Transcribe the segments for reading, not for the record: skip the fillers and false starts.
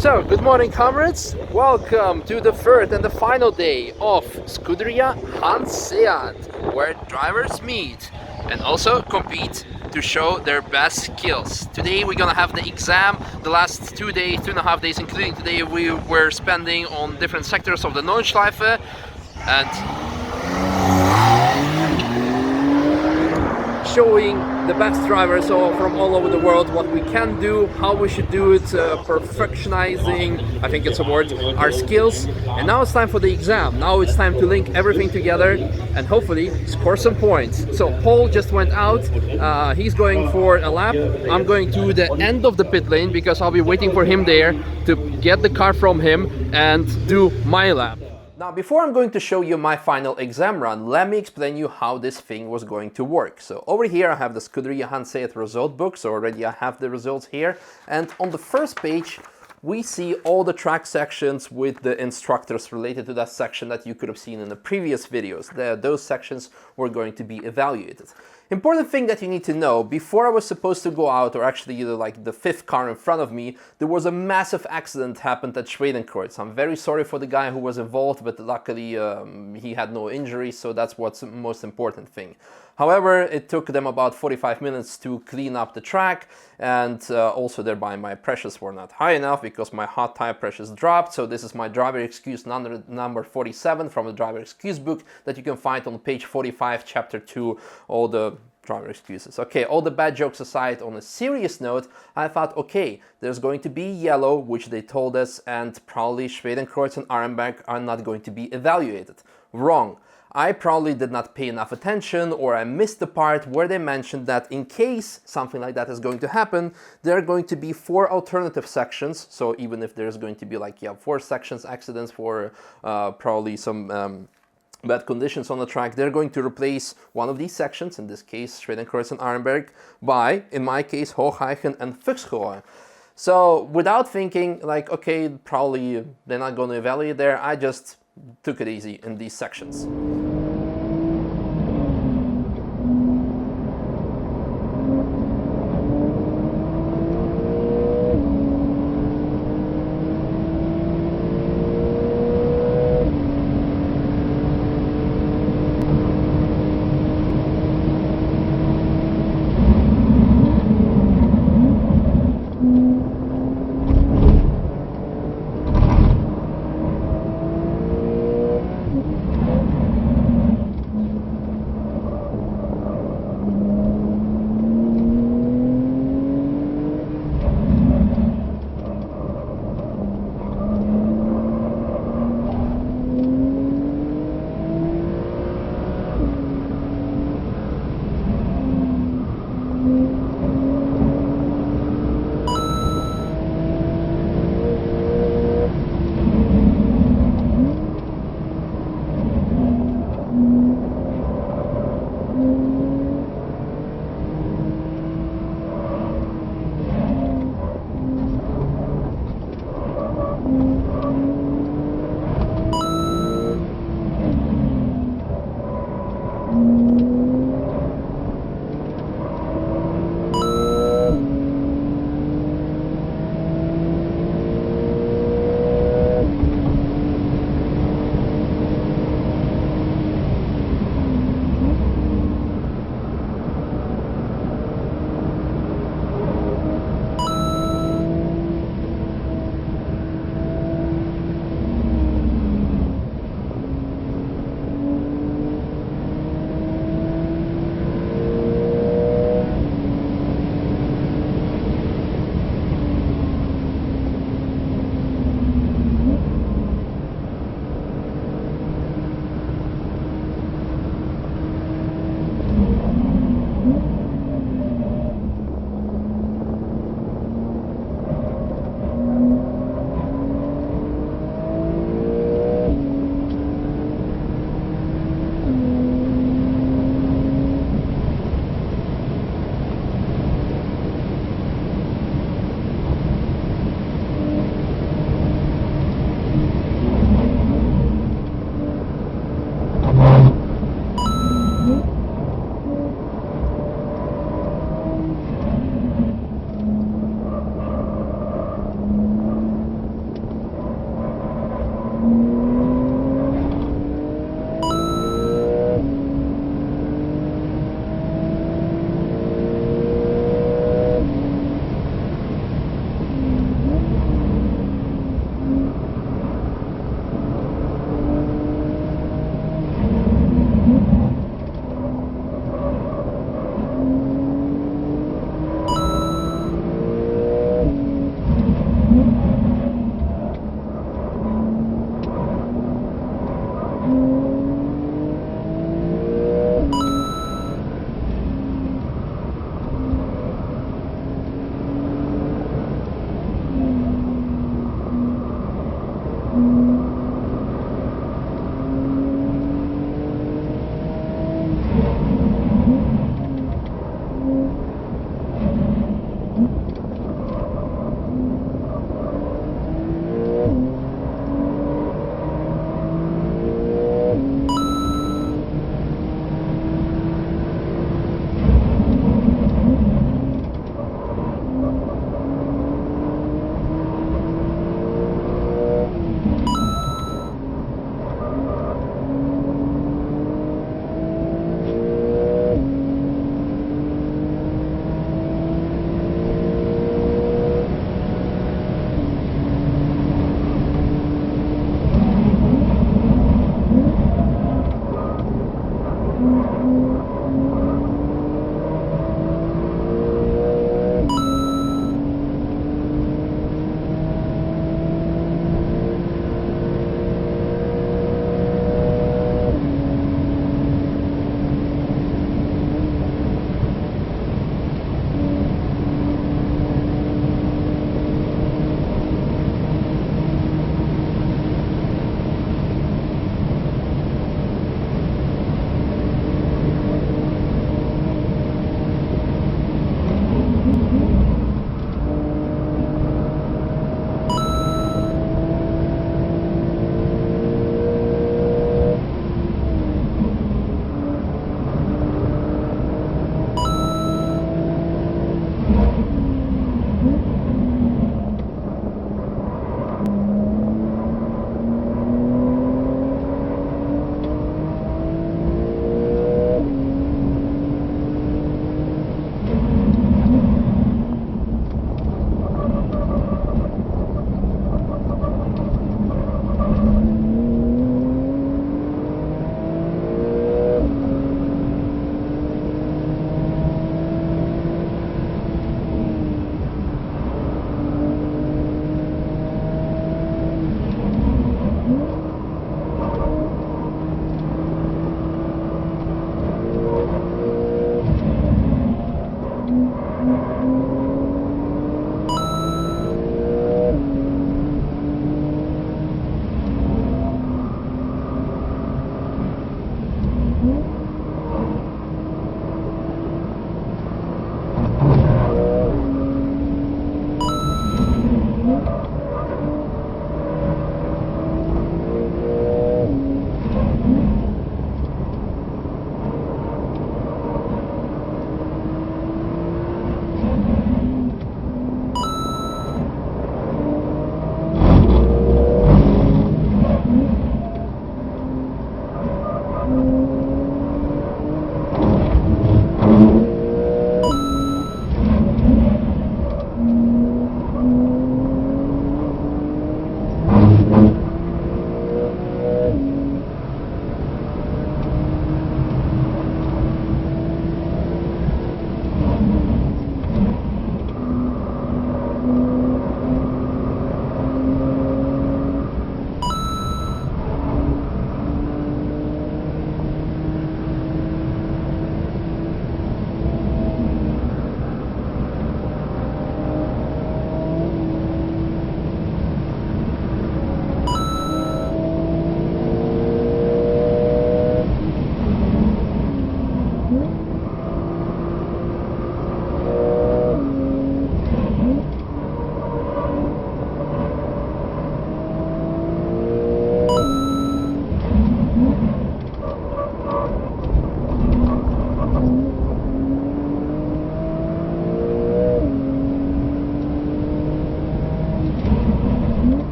So, good morning, comrades. Welcome to the third and the final day of Scuderia Hanseat, where drivers meet and also compete to show their best skills. Today we're gonna have the exam. The last 2 days, 2.5 days, including today, we were spending on different sectors of the Nordschleife and showing the best drivers from all over the world what we can do, how we should do it, perfectionizing, I think it's a word, our skills. And now it's time for the exam. Now it's time to link everything together and hopefully score some points. So Paul just went out, he's going for a lap. I'm going to the end of the pit lane because I'll be waiting for him there to get the car from him and do my lap. Now, before I'm going to show you my final exam run, let me explain you how this thing was going to work. So over here I have the Scuderia Hanseat result book, so already I have the results here. And on the first page, we see all the track sections with the instructors related to that section that you could have seen in the previous videos. Those sections were going to be evaluated. Important thing that you need to know, before I was supposed to go out, or actually like the fifth car in front of me, there was a massive accident happened at Charoudin. I'm very sorry for the guy who was involved, but luckily he had no injuries, so that's what's the most important thing. However, it took them about 45 minutes to clean up the track, and also thereby my pressures were not high enough because my hot tire pressures dropped. So this is my driver excuse number 47 from the driver excuse book that you can find on page 45, chapter 2, all the driver excuses. Okay, all the bad jokes aside, on a serious note, I thought, okay, there's going to be yellow, which they told us, and probably Schwedenkreuz and Arenberg are not going to be evaluated. Wrong. I probably did not pay enough attention, or I missed the part where they mentioned that in case something like that is going to happen, there are going to be 4 alternative sections. So even if there's going to be like, 4 sections accidents for probably some bad conditions on the track, they're going to replace one of these sections, in this case Schwedenkreuz and Arenberg, by, in my case, Hochheichen and Fuchsrohr. So without thinking like, okay, probably they're not going to evaluate there, I just took it easy in these sections.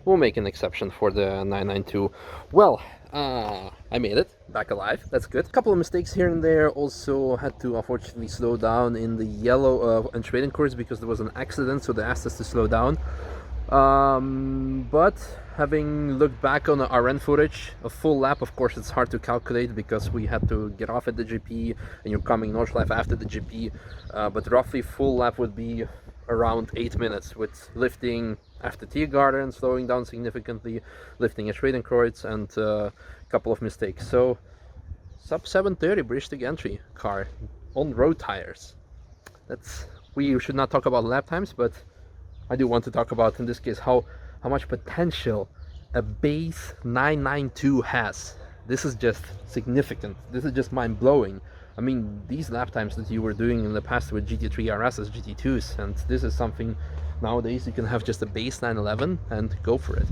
we'll make an exception for the 992. Well, I made it back alive. That's good. A couple of mistakes here and there. Also had to unfortunately slow down in the yellow and trading course because there was an accident, so they asked us to slow down. But having looked back on the RN footage, a full lap, of course, it's hard to calculate because we had to get off at the GP and you're coming Nordschleife after the GP. But roughly full lap would be around 8 minutes with lifting after Tiergarten, slowing down significantly, lifting at Schwedenkreuz, and a couple of mistakes. So sub 730 British entry car on road tires. We should not talk about lap times, but I do want to talk about in this case how much potential a base 992 has. This is just significant. This is just mind-blowing. I mean, these lap times that you were doing in the past with GT3 RSs, GT2s, and this is something nowadays you can have just a base 911 and go for it.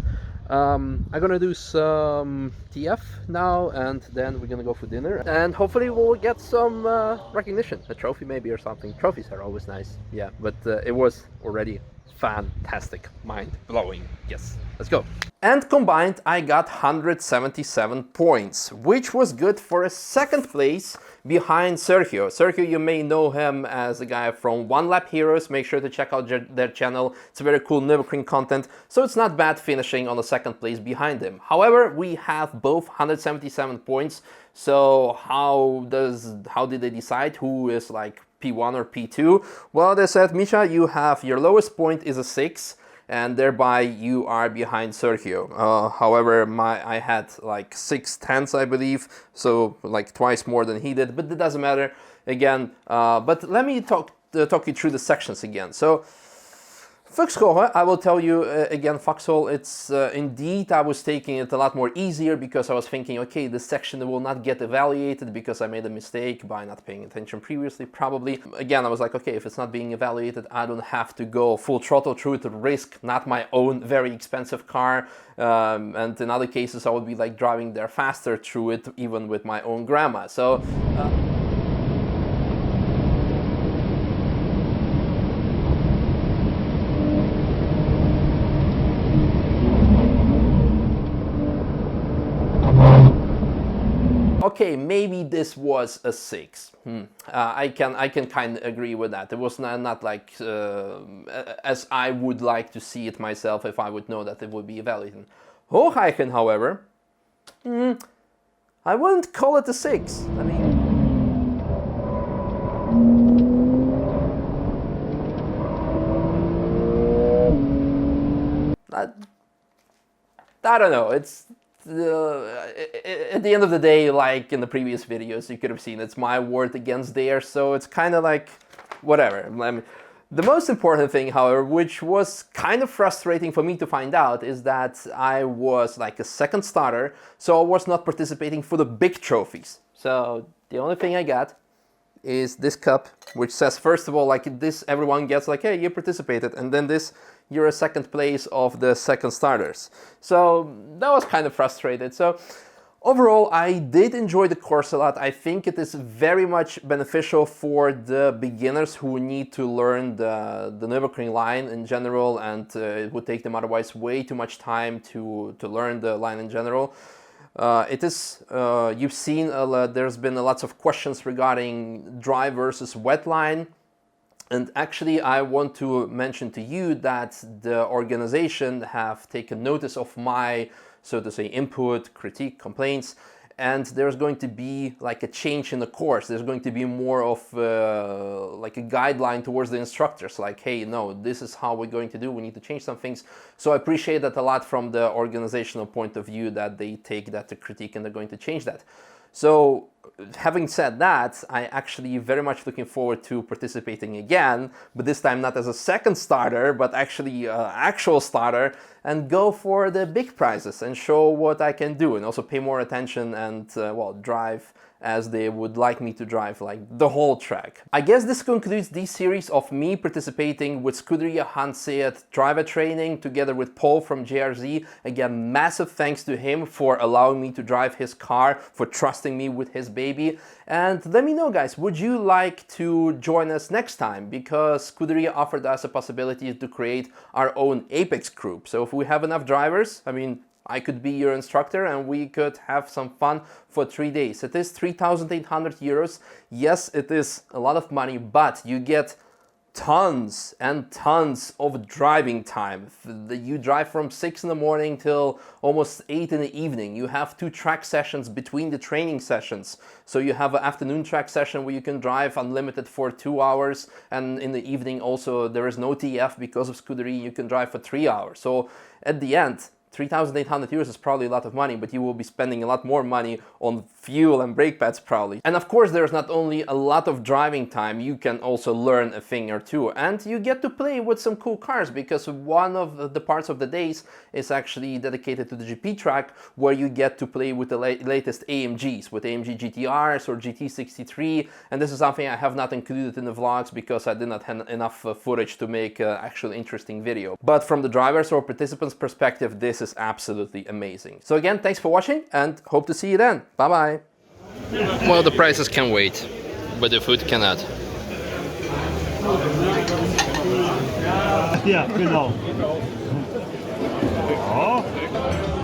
I'm gonna do some TF now, and then we're gonna go for dinner, and hopefully we'll get some recognition, a trophy maybe or something. Trophies are always nice, yeah, but it was already fantastic, mind-blowing. Yes, let's go. And combined I got 177 points, which was good for a second place behind Sergio. Sergio, you may know him as a guy from One Lap Heroes. Make sure to check out their channel. It's very cool Nürburgring content, so it's not bad finishing on the second place behind him. However, we have both 177 points, so how did they decide who is like P1 or P2? Well, they said, Misha, you have your lowest point is a 6, and thereby you are behind Sergio. However, I had like 6/10, I believe, so like twice more than he did, but it doesn't matter again. But let me talk you through the sections again. So Foxhole, I will tell you again, Foxhole, it's indeed, I was taking it a lot more easier because I was thinking, okay, this section will not get evaluated because I made a mistake by not paying attention previously, probably. Again, I was like, okay, if it's not being evaluated, I don't have to go full throttle through to risk not my own very expensive car. And in other cases, I would be like driving there faster through it, even with my own grandma. So. Okay, maybe this was a 6. I can kind of agree with that. It was not like as I would like to see it myself if I would know that it would be evaluated. Hochheichen, however, I wouldn't call it a 6. I mean, I don't know. It's at the end of the day, like in the previous videos, you could have seen it's my word against theirs, so it's kind of like whatever. I mean, the most important thing, however, which was kind of frustrating for me to find out, is that I was like a second starter, so I was not participating for the big trophies. So the only thing I got is this cup, which says, first of all, like this, everyone gets like, hey, you participated, and then this, you're a second place of the second starters. So that was kind of frustrated. So overall, I did enjoy the course a lot. I think it is very much beneficial for the beginners who need to learn the Nürburgring line in general, and it would take them otherwise way too much time to learn the line in general. It is, you've seen, there's been lots of questions regarding dry versus wet line. And actually, I want to mention to you that the organization have taken notice of my, so to say, input, critique, complaints, and there's going to be like a change in the course. There's going to be more of like a guideline towards the instructors, like, hey, no, this is how we're going to do, we need to change some things. So I appreciate that a lot from the organizational point of view, that they take that to critique and they're going to change that. So having said that, I actually very much looking forward to participating again, but this time not as a second starter, but actually actual starter, and go for the big prizes and show what I can do, and also pay more attention and well, drive as they would like me to drive, like the whole track. I guess this concludes this series of me participating with Scuderia Hanseat driver training together with Paul from JRZ. Again, massive thanks to him for allowing me to drive his car, for trusting me with his baby. And let me know, guys, would you like to join us next time? Because Scuderia offered us a possibility to create our own Apex group. So if we have enough drivers, I mean, I could be your instructor and we could have some fun for 3 days. It is 3,800 euros. Yes, it is a lot of money, but you get tons and tons of driving time. You drive from 6 in the morning till almost 8 in the evening. You have 2 track sessions between the training sessions. So you have an afternoon track session where you can drive unlimited for 2 hours, and in the evening also there is no TF because of Scuderia. You can drive for 3 hours. So at the end, 3,800 euros is probably a lot of money, but you will be spending a lot more money on fuel and brake pads probably. And of course, there's not only a lot of driving time, you can also learn a thing or two. And you get to play with some cool cars, because one of the parts of the days is actually dedicated to the GP track, where you get to play with the latest AMGs, with AMG GTRs or GT63. And this is something I have not included in the vlogs because I did not have enough footage to make an actual interesting video. But from the drivers or participants' perspective, this is absolutely amazing. So again, thanks for watching and hope to see you then. Bye bye. Well, the prices can wait, but the food cannot. Ja, genau. Oh.